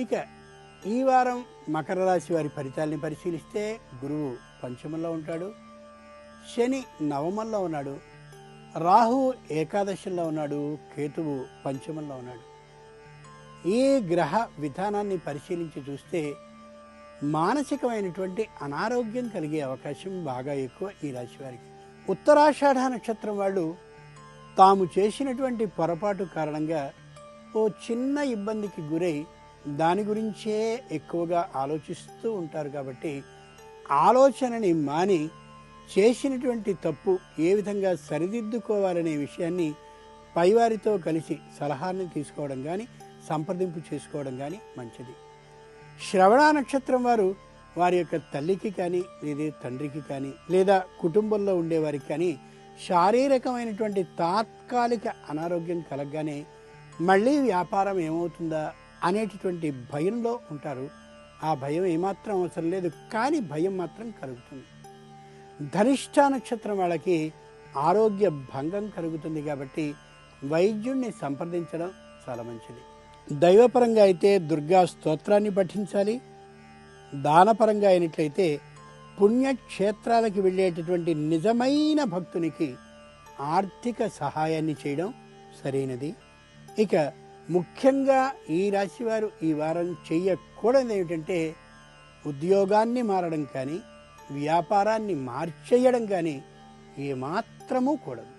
ఇక ఈ వారం మకర రాశి వారి ఫలితాలని పరిశీలిస్తే గురువు పంచమంలో ఉంటాడు, శని నవమంలో ఉన్నాడు, రాహువు ఏకాదశంలో ఉన్నాడు, కేతువు పంచమంలో ఉన్నాడు. ఈ గ్రహ విధానాన్ని పరిశీలించి చూస్తే మానసికమైనటువంటి అనారోగ్యం కలిగే అవకాశం బాగా ఎక్కువ ఈ రాశి వారికి. ఉత్తరాషాఢ నక్షత్రం వాళ్ళు తాము చేసినటువంటి పొరపాటు కారణంగా ఓ చిన్న ఇబ్బందికి గురై దాని గురించే ఎక్కువగా ఆలోచిస్తూ ఉంటారు. కాబట్టి ఆలోచనని మాని చేసినటువంటి తప్పు ఏ విధంగా సరిదిద్దుకోవాలనే విషయాన్ని పైవారితో కలిసి సలహాన్ని తీసుకోవడం కానీ సంప్రదింపు చేసుకోవడం కానీ మంచిది. శ్రవణ నక్షత్రం వారు వారి యొక్క తల్లికి కానీ లేదా తండ్రికి కానీ లేదా కుటుంబంలో ఉండేవారికి కానీ శారీరకమైనటువంటి తాత్కాలిక అనారోగ్యం కలగగానే మళ్ళీ వ్యాపారం ఏమవుతుందా అనేటటువంటి భయంలో ఉంటారు. ఆ భయం ఏమాత్రం అవసరం లేదు, కానీ భయం మాత్రం కలుగుతుంది. ధనిష్ఠ నక్షత్రం వాళ్ళకి ఆరోగ్య భంగం కలుగుతుంది. కాబట్టి వైద్యుణ్ణి సంప్రదించడం చాలా మంచిది. దైవపరంగా అయితే దుర్గా స్తోత్రాన్ని పఠించాలి. దానపరంగా అయినట్లయితే పుణ్యక్షేత్రాలకు వెళ్ళేటటువంటి నిజమైన భక్తునికి ఆర్థిక సహాయాన్ని చేయడం సరైనది. ఇక ముఖ్యంగా ఈ రాశివారు ఈ వారం చెయ్యకూడదు ఏమిటంటే ఉద్యోగాన్ని మారడం కానీ వ్యాపారాన్ని మార్చేయడం కానీ ఏమాత్రమూ కూడదు.